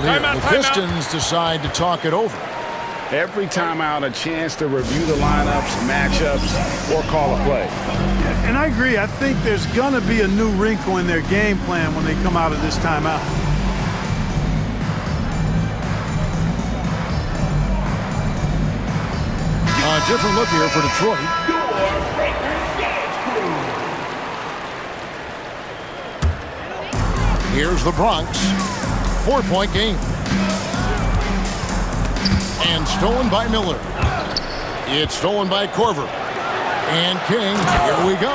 called here. Timeout, The timeout. Pistons decide to talk it over. Every timeout, a chance to review the lineups, matchups, or call a play. And I agree. I think there's going to be a new wrinkle in their game plan when they come out of this timeout. A different look here for Detroit. Here's the Bronx. 4-point game. And stolen by Miller. It's stolen by Korver. And King, here we go.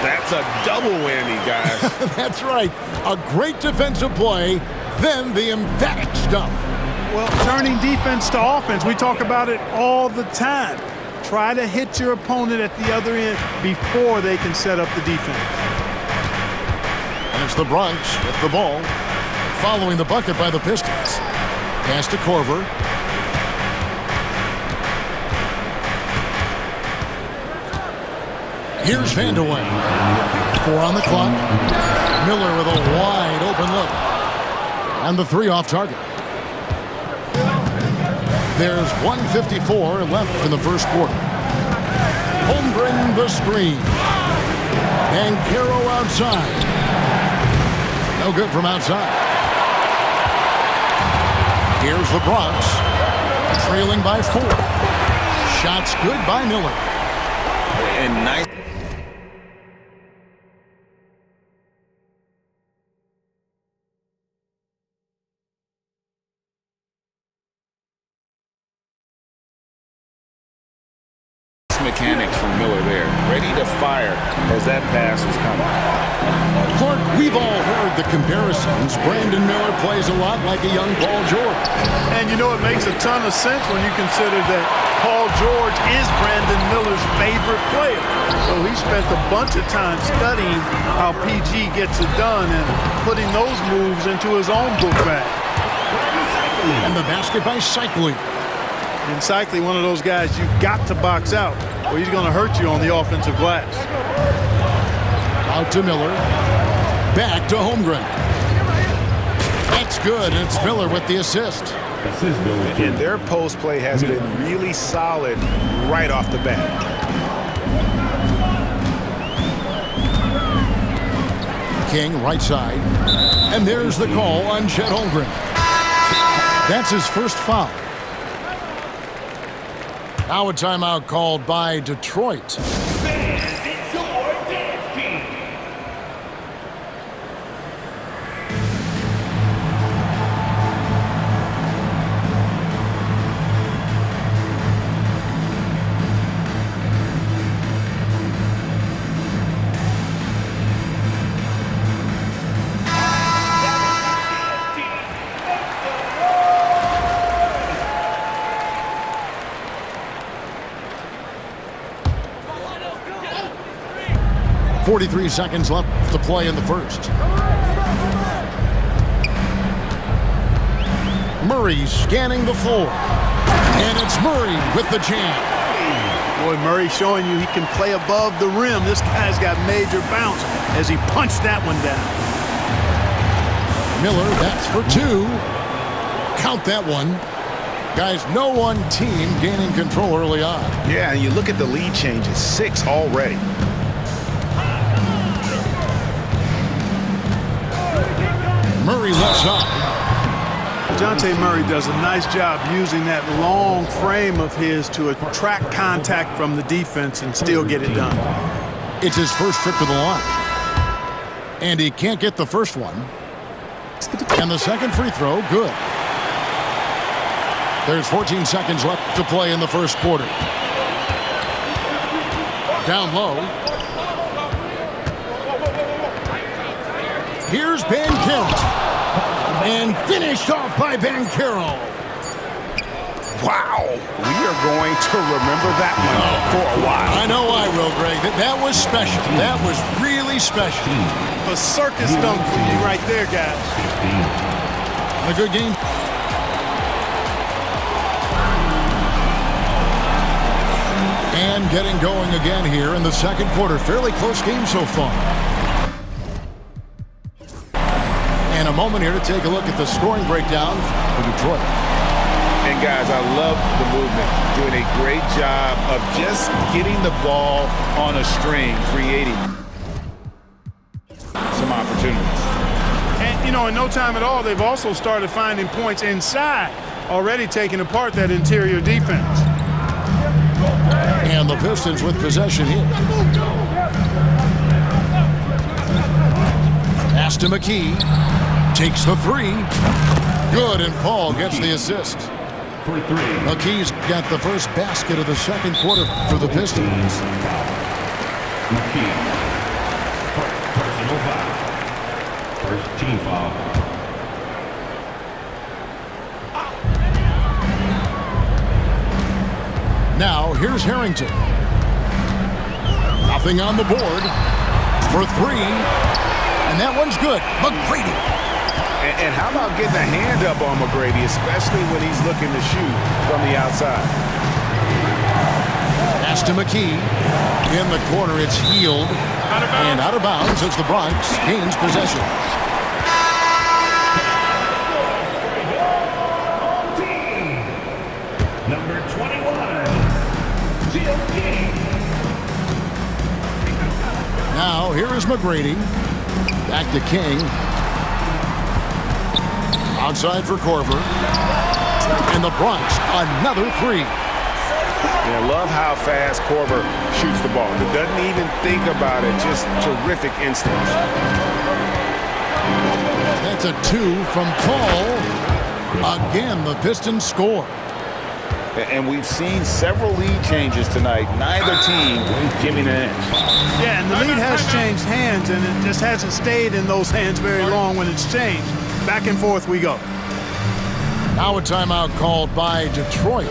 That's a double whammy, guys. That's right. A great defensive play, then the emphatic stuff. Well, turning defense to offense, we talk about it all the time. Try to hit your opponent at the other end before they can set up the defense. And it's the Bronx with the ball, following the bucket by the Pistons. Pass to Korver. Here's Vandeweghe. 4 on the clock. Miller with a wide open look. And the 3 off target. There's 1:54 left in the first quarter. Holmgren the screen. Banchero outside. No good from outside. Here's the Bronx. Trailing by 4. Shots good by Miller. And nice. Mechanics from Miller there, ready to fire as that pass was coming. Clark, we've all heard the comparisons. Brandon Miller plays a lot like a young Paul George. And you know, it makes a ton of sense when you consider that Paul George is Brandon Miller's favorite player. So he spent a bunch of time studying how PG gets it done and putting those moves into his own book bag. And the basket by Cycling. And Cycling, one of those guys you've got to box out, or he's going to hurt you on the offensive glass. Out to Miller. Back to Holmgren. That's good, and it's Miller with the assist. And their post play has been really solid right off the bat. King right side. And there's the call on Chet Holmgren. That's his first foul. Now a timeout called by Detroit. 43 seconds left to play in the first. Murray scanning the floor. And it's Murray with the jam. Boy, Murray showing you he can play above the rim. This guy's got major bounce as he punched that one down. Miller, that's for 2. Count that one. Guys, no one team gaining control early on. Yeah, and you look at the lead changes, 6 already. Murray left side. DeJounte Murray does a nice job using that long frame of his to attract contact from the defense and still get it done. It's his first trip to the line. And he can't get the first one. And the second free throw, good. There's 14 seconds left to play in the first quarter. Down low. Here's Banchero. And finished off by Banchero. Wow. We are going to remember that one for a while. I know I will, Greg. That was special. That was really special. A circus dunk for you right there, guys. A good game. And getting going again here in the second quarter. Fairly close game so far. And a moment here to take a look at the scoring breakdown for Detroit. And guys, I love the movement. Doing a great job of just getting the ball on a string, creating some opportunities. And, you know, in no time at all, they've also started finding points inside, already taking apart that interior defense. And the Pistons with possession here. Pass to McKee. Takes the three. Good, and Paul gets the assist. McKee's got the first basket of the second quarter for the Pistons. McKee. Personal foul. First team foul. Now, here's Harrington. Nothing on the board. For three. And that one's good. McGrady. And how about getting a hand up on McGrady, especially when he's looking to shoot from the outside? Pass to McKee. In the corner, it's Hield. And out of bounds as the Bronx gains possession. Number 21, Jill King. Now, here is McGrady. Back to King. Outside for Korver. And the Bronx, another three. And I love how fast Korver shoots the ball. He doesn't even think about it. Just terrific instincts. That's a two from Paul. Again, the Pistons score. And we've seen several lead changes tonight. Neither team giving an inch. Yeah, and the lead has changed hands, and it just hasn't stayed in those hands very long when it's changed. Back and forth we go. Now a timeout called by Detroit.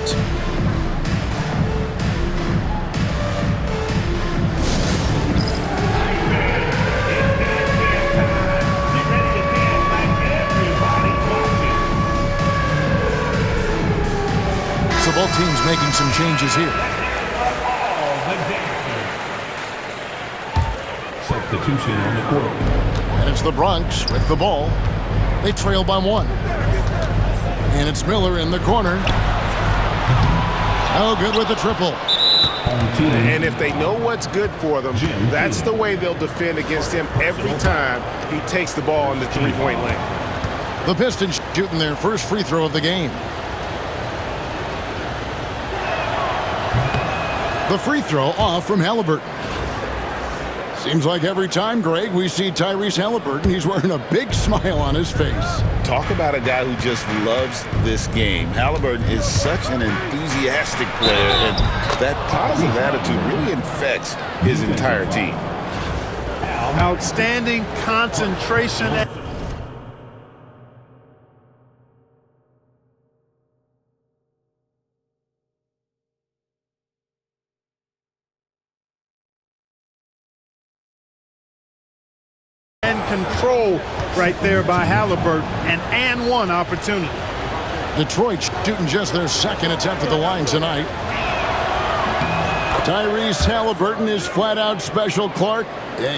So both teams making some changes here. Substitution on the court. And it's the Bronx with the ball. They trail by one. And it's Miller in the corner. Oh, good with the triple. And if they know what's good for them, that's the way they'll defend against him every time he takes the ball in the three-point lane. The Pistons shooting their first free throw of the game. The free throw off from Halliburton. Seems like every time, Greg, we see Tyrese Halliburton, he's wearing a big smile on his face. Talk about a guy who just loves this game. Halliburton is such an enthusiastic player, and that positive attitude really infects his entire team. Outstanding concentration. Control right there by Halliburton, and one opportunity. Detroit shooting just their second attempt at the line tonight. Tyrese Halliburton is flat out special, Clark.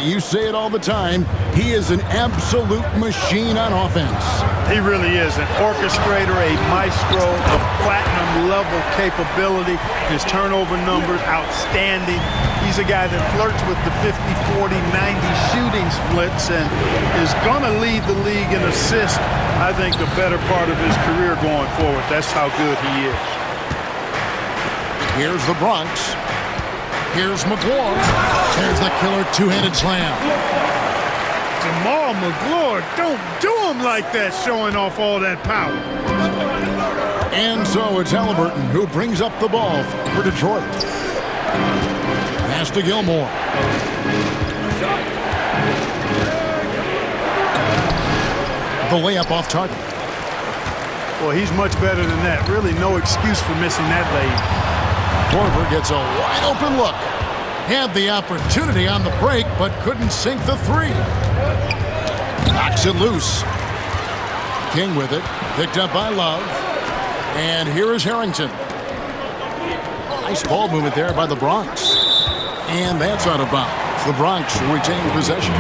You say it all the time. He is an absolute machine on offense. He really is an orchestrator, a maestro of platinum-level capability. His turnover numbers, outstanding. He's a guy that flirts with the 50, 40, 90 shooting splits and is going to lead the league in assists, I think, the better part of his career going forward. That's how good he is. Here's the Bronx. Here's McGlory. There's the killer two-handed slam. Jamal McGlory, don't do him like that, showing off all that power. And so it's Halliburton who brings up the ball for Detroit. Pass to Gilmore. The layup off target. Well, he's much better than that. Really no excuse for missing that layup. Korver gets a wide-open look. Had the opportunity on the break, but couldn't sink the three. Knocks it loose. King with it. Picked up by Love. And here is Harrington. Nice ball movement there by the Bronx. And that's out of bounds. The Bronx retain possession.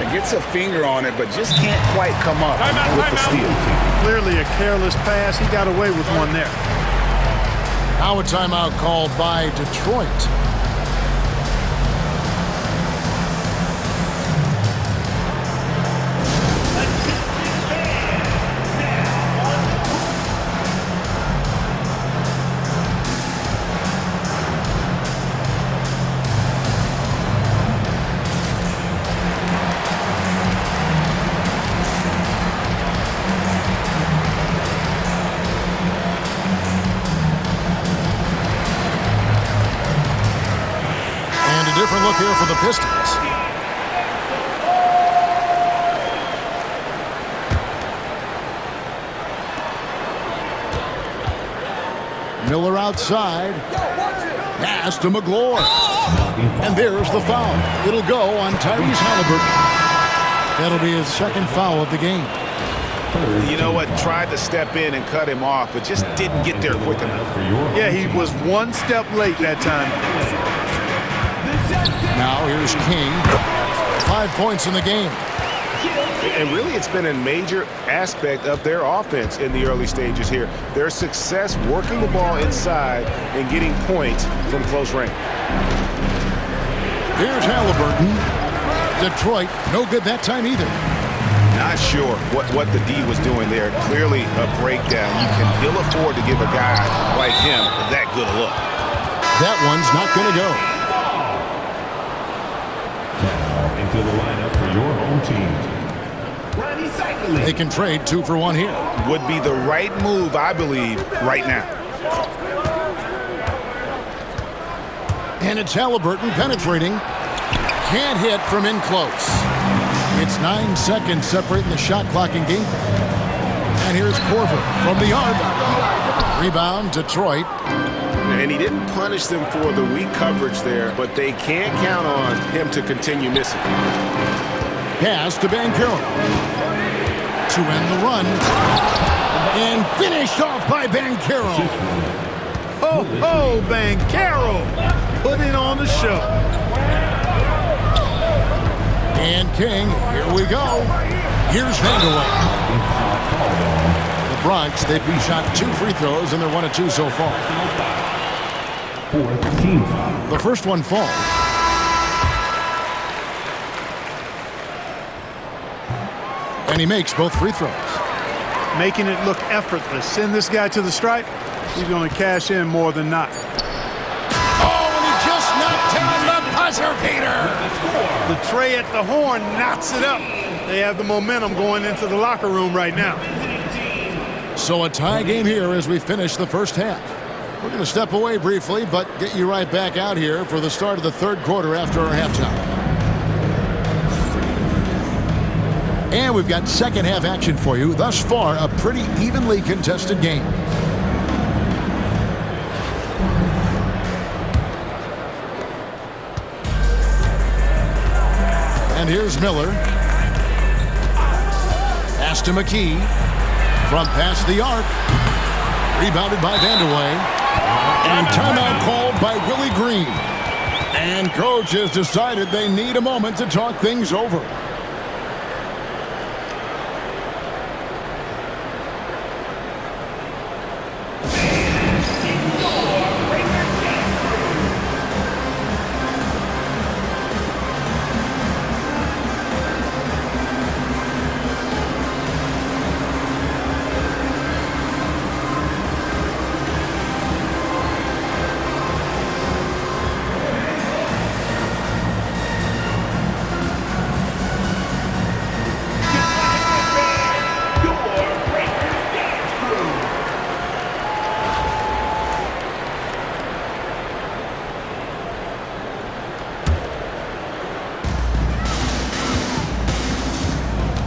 Yeah, gets a finger on it, but just can't quite come up with the steal. Clearly a careless pass. He got away with one there. Now a timeout called by Detroit. Different look here for the Pistons. Miller outside. Pass to McGlory. And there's the foul. It'll go on Tyrese Halliburton. That'll be his second foul of the game. You know what? Tried to step in and cut him off, but just didn't get there quick enough. Yeah, he was one step late that time. Now here's King. 5 points in the game. And really, it's been a major aspect of their offense in the early stages here. Their success working the ball inside and getting points from close range. Here's Halliburton. Detroit, no good that time either. Not sure what the D was doing there. Clearly a breakdown. You can ill afford to give a guy like him that good a look. That one's not going to go. Into the lineup for your home team. Ronnie Cycling. They can trade 2 for 1 here. Would be the right move, I believe, right now. And it's Halliburton penetrating. Can't hit from in close. It's 9 seconds separating the shot clock and game clock. And here's Korver from the arc. Rebound, Detroit. And he didn't punish them for the weak coverage there, but they can't count on him to continue missing. Pass to Banchero. To end the run. And finished off by Banchero. Oh, Banchero putting on the show. And King, here we go. Here's Vanderway. The Bronx, they've shot 2 free throws, and they're 1 of 2 so far. Fourth team foul. The first one falls. And he makes both free throws. Making it look effortless. Send this guy to the stripe. He's going to cash in more than not. Oh, and he just knocked down the buzzer beater. The tray at the horn knocks it up. They have the momentum going into the locker room right now. So a tie game here as we finish the first half. We're going to step away briefly, but get you right back out here for the start of the third quarter after our halftime. And we've got second half action for you. Thus far, a pretty evenly contested game. And here's Miller. Pass to McKee. From past the arc. Rebounded by Vanderway. And timeout called by Willie Green. And coach has decided they need a moment to talk things over.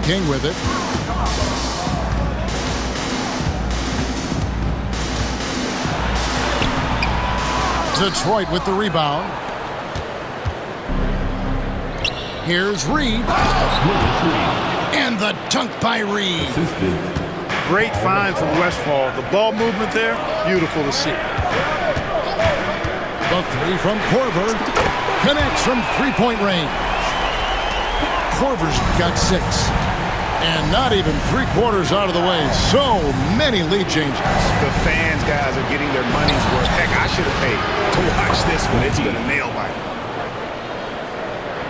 King with it. Detroit with the rebound. Here's Reed. And the dunk by Reed. Great find from Westfall. The ball movement there, beautiful to see. The three from Korver. Connects from three-point range. Korver's got 6. And not even 3/4 out of the way. So many lead changes. The fans, guys, are getting their money's worth. Heck, I should have paid to watch this one. It's been a nail biter.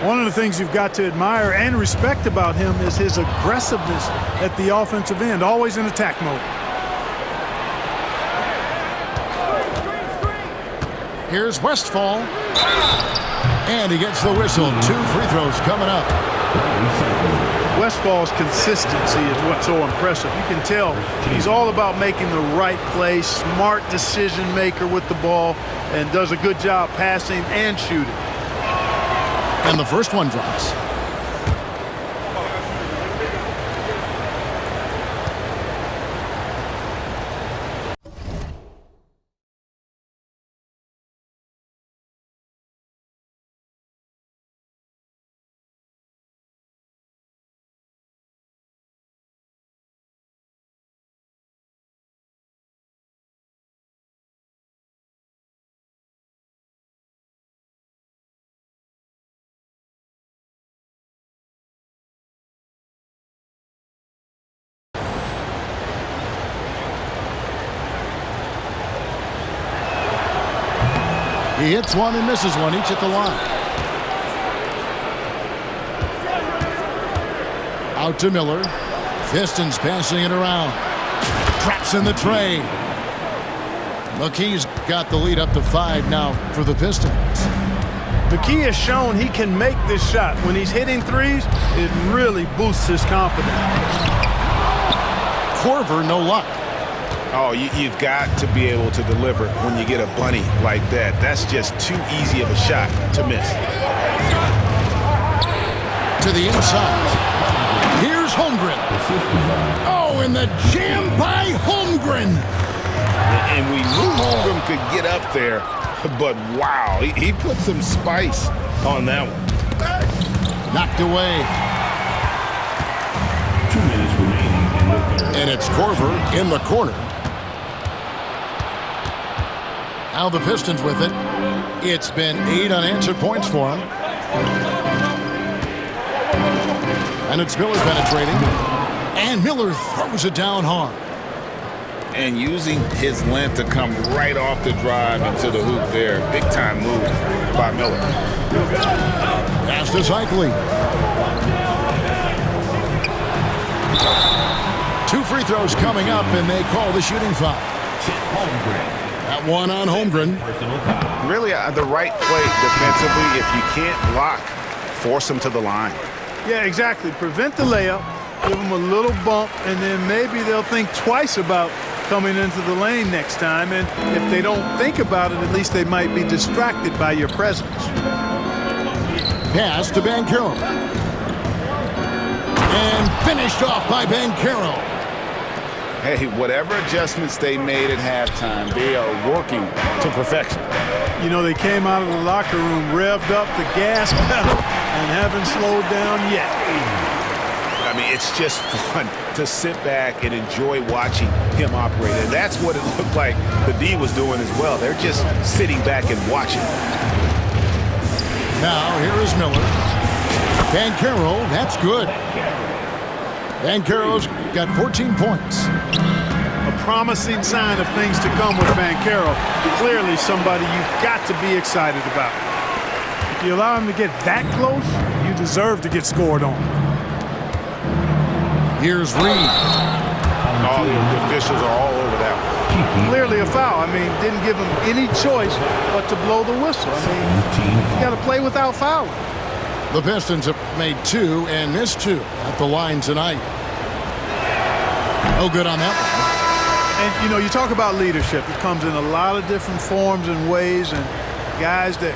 One of the things you've got to admire and respect about him is his aggressiveness at the offensive end, always in attack mode. Here's Westphal. And he gets the whistle. 2 free throws coming up. Westphal's consistency is what's so impressive. You can tell he's all about making the right play, smart decision maker with the ball, and does a good job passing and shooting. And the first one drops. He hits one and misses one, each at the line. Out to Miller. Pistons passing it around. Traps in the tray. McKee's got the lead up to 5 now for the Pistons. McKee has shown he can make this shot. When he's hitting threes, it really boosts his confidence. Korver, no luck. Oh, you've got to be able to deliver when you get a bunny like that. That's just too easy of a shot to miss. To the inside. Here's Holmgren. Oh, and the jam by Holmgren. And we knew Holmgren could get up there, but wow, he put some spice on that one. Knocked away. 2 minutes remaining in the third. And it's Korver in the corner. Now the Pistons with it. It's been 8 unanswered points for him. And it's Miller penetrating. And Miller throws it down hard. And using his length to come right off the drive into the hoop there. Big time move by Miller. Pass to Zeichli. 2 free throws coming up, and they call the shooting foul. That one on Holmgren. Really, the right play defensively. If you can't block, force them to the line. Yeah, exactly. Prevent the layup, give them a little bump, and then maybe they'll think twice about coming into the lane next time. And if they don't think about it, at least they might be distracted by your presence. Pass to Banchero. And finished off by Banchero. Hey, whatever adjustments they made at halftime, they are working to perfection. You know, they came out of the locker room, revved up the gas pedal, and haven't slowed down yet. I mean, it's just fun to sit back and enjoy watching him operate. And that's what it looked like the D was doing as well. They're just sitting back and watching. Now, here is Miller. Banchero, that's good. Banchero's got 14 points. A promising sign of things to come with Banchero. Clearly somebody you've got to be excited about. If you allow him to get that close, you deserve to get scored on. Here's Reed. All the officials are all over that one. Clearly a foul. I mean, didn't give him any choice but to blow the whistle. I mean, you got to play without fouling. The Pistons have made 2 and missed 2 at the line tonight. No good on that one. And, you know, you talk about leadership. It comes in a lot of different forms and ways, and guys that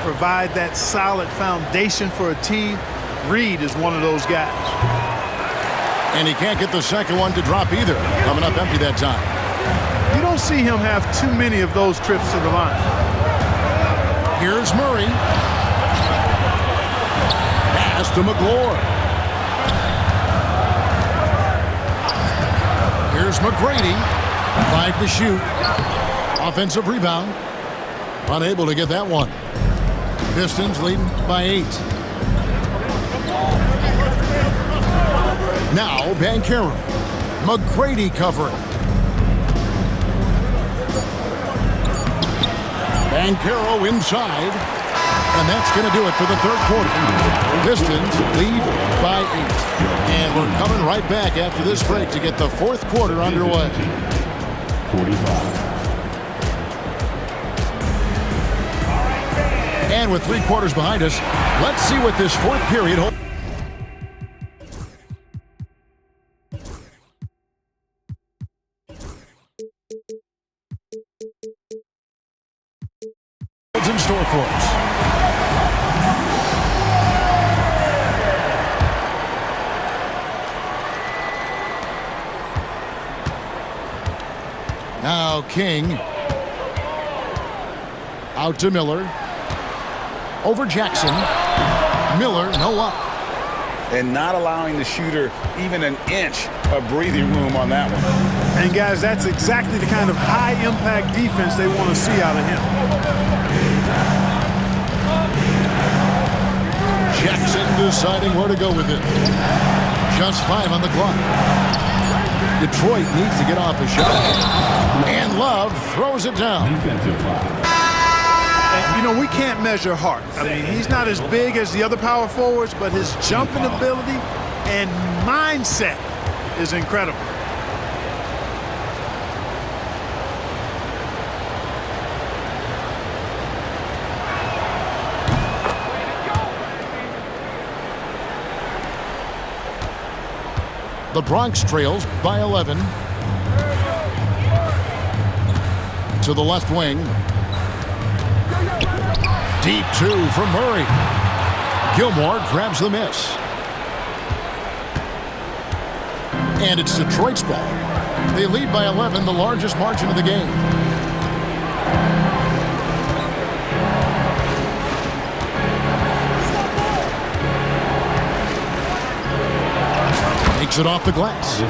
provide that solid foundation for a team. Reed is one of those guys. And he can't get the second one to drop either. Coming up empty that time. You don't see him have too many of those trips to the line. Here's Murray. Pass to McGlure. Here's McGrady. 5 to shoot. Offensive rebound. Unable to get that one. Pistons leading by 8. Now Banchero. McGrady covering. Banchero inside. And that's going to do it for the third quarter. Pistons lead by 8. And we're coming right back after this break to get the fourth quarter underway. 45. And with 3 quarters behind us, let's see what this fourth period holds. In store for us. Now King. Out to Miller. Over Jackson. Miller, no up. And not allowing the shooter even an inch of breathing room on that one. And guys, that's exactly the kind of high-impact defense they want to see out of him. Jackson deciding where to go with it. Just 5 on the clock. Detroit needs to get off a shot. And Love throws it down. Defensive foul. And, you know, we can't measure Hart. I mean, he's not as big as the other power forwards, but his jumping ability and mindset is incredible. The Bronx trails by 11. To the left wing. Deep 2 from Murray. Gilmore grabs the miss. And it's Detroit's ball. They lead by 11, the largest margin of the game. Takes it off the glass.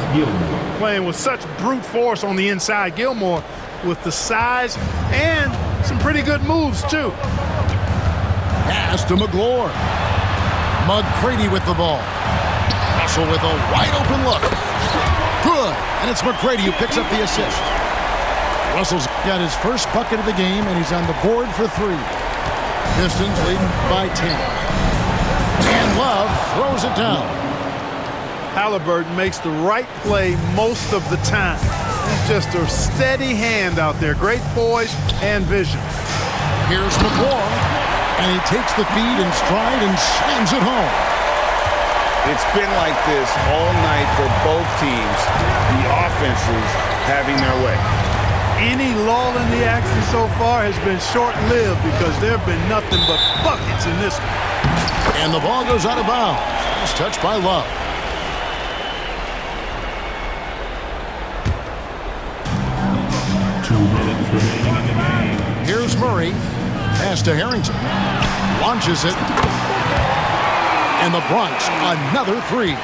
Playing with such brute force on the inside. Gilmore with the size and some pretty good moves, too. Pass to McGlure. McGrady with the ball. Russell with a wide-open look. Good. And it's McGrady who picks up the assist. Russell's got his first bucket of the game, and he's on the board for 3. Pistons leading by 10. And Love throws it down. Halliburton makes the right play most of the time. He's just a steady hand out there. Great poise and vision. Here's McGlure, and he takes the feed in stride and slams it home. It's been like this all night for both teams. The offenses having their way. Any lull in the action so far has been short-lived because there have been nothing but buckets in this one. And the ball goes out of bounds. It's touched by Love. Here's Murray. Pass to Harrington. Launches it. And the Bronx, another 3.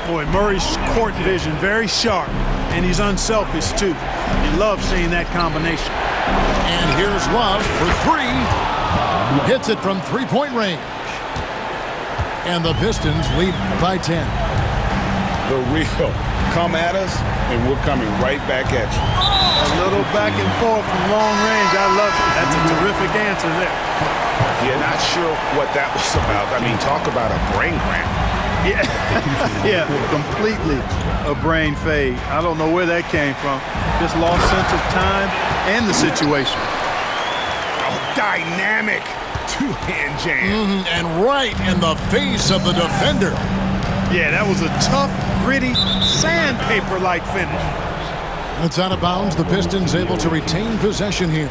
Boy, Murray's court vision, very sharp. And he's unselfish, too. You love seeing that combination. And here's Love for 3. Hits it from 3-point range. And the Pistons lead by 10. The real. Come at us, and we're coming right back at you. A little back and forth from long range. I love it. That's a terrific answer there. Yeah, not sure what that was about. I mean, talk about a brain cramp. Yeah, yeah, completely a brain fade. I don't know where that came from. Just lost sense of time and the situation. Oh, dynamic two-hand jam. And right in the face of the defender. Yeah, that was a tough, gritty, sandpaper-like finish. It's out of bounds. The Pistons able to retain possession here.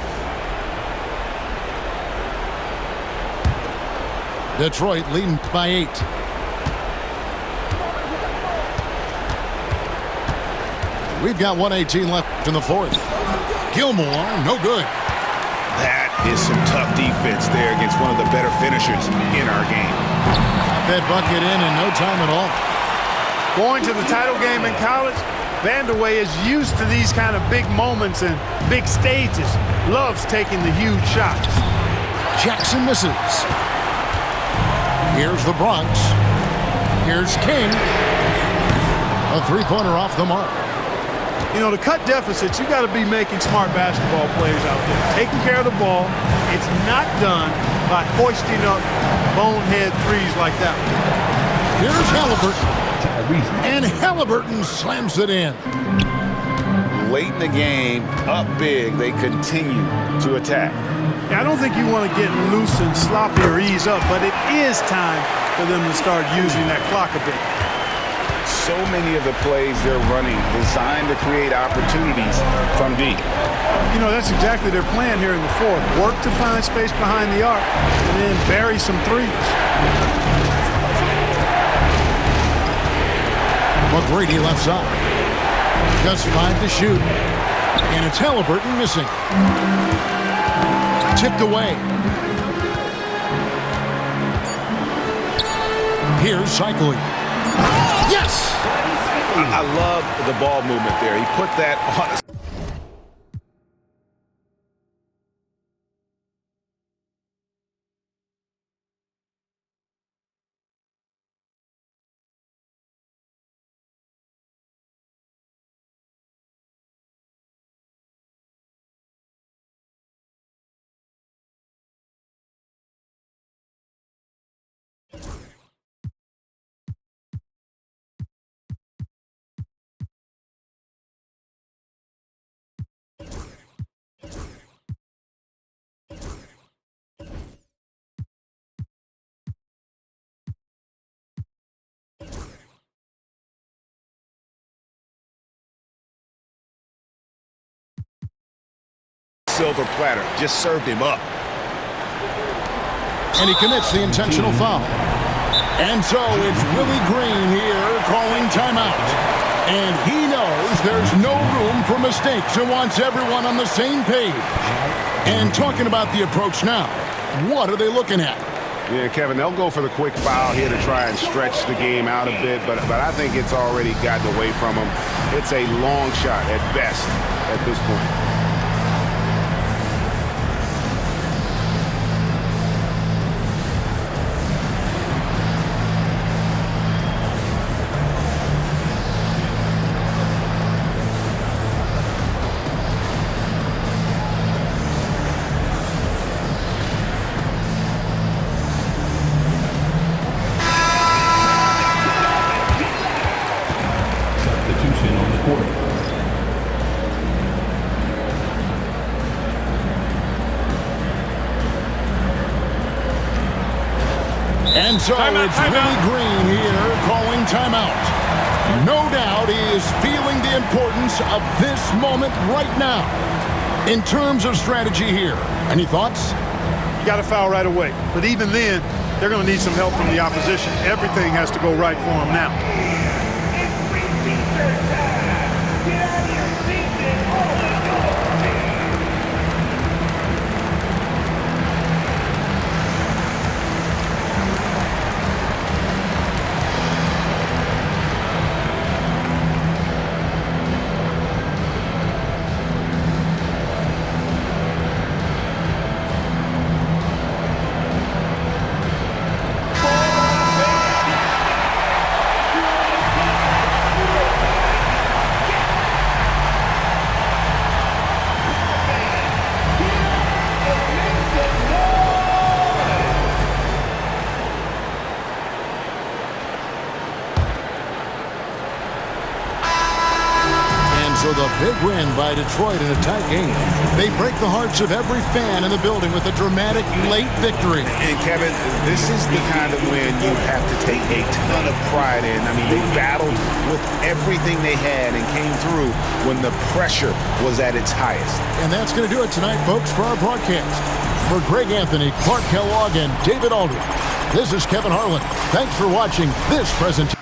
Detroit leading by 8. We've got 1:18 left in the fourth. Gilmore, no good. That is some tough defense there against one of the better finishers in our game. That bucket in no time at all. Going to the title game in college, Vanderway is used to these kind of big moments and big stages. Loves taking the huge shots. Jackson misses. Here's the Bronx. Here's King. A three-pointer off the mark. You know, to cut deficits, you got to be making smart basketball plays out there. Taking care of the ball. It's not done by hoisting up bonehead threes like that. Here's Halliburton. And Halliburton slams it in. Late in the game, up big, they continue to attack. Yeah, I don't think you want to get loose and sloppy or ease up, but it is time for them to start using that clock a bit. So many of the plays they're running designed to create opportunities from deep. You know, that's exactly their plan here in the fourth. Work to find space behind the arc and then bury some threes. McGrady left side. Just 5 to shoot. And it's Halliburton missing. Tipped away. Here's Cycling. Yes! I love the ball movement there. He put that on. Silver platter just served him up. And he commits the intentional foul. And so it's Willie Green here calling timeout. And he knows there's no room for mistakes and wants everyone on the same page. And talking about the approach now, what are they looking at? Yeah, Kevin, they'll go for the quick foul here to try and stretch the game out a bit, but I think it's already gotten away from them. It's a long shot at best at this point. And so it's Willie Green here calling timeout. No doubt he is feeling the importance of this moment right now. In terms of strategy here, any thoughts? You got to foul right away. But even then, they're going to need some help from the opposition. Everything has to go right for them now. So the big win by Detroit in a tight game. They break the hearts of every fan in the building with a dramatic late victory. And Kevin, this is the kind of win you have to take a ton of pride in. I mean, they battled with everything they had and came through when the pressure was at its highest. And that's going to do it tonight, folks, for our broadcast. For Greg Anthony, Clark Kellogg, and David Aldridge, this is Kevin Harlan. Thanks for watching this presentation.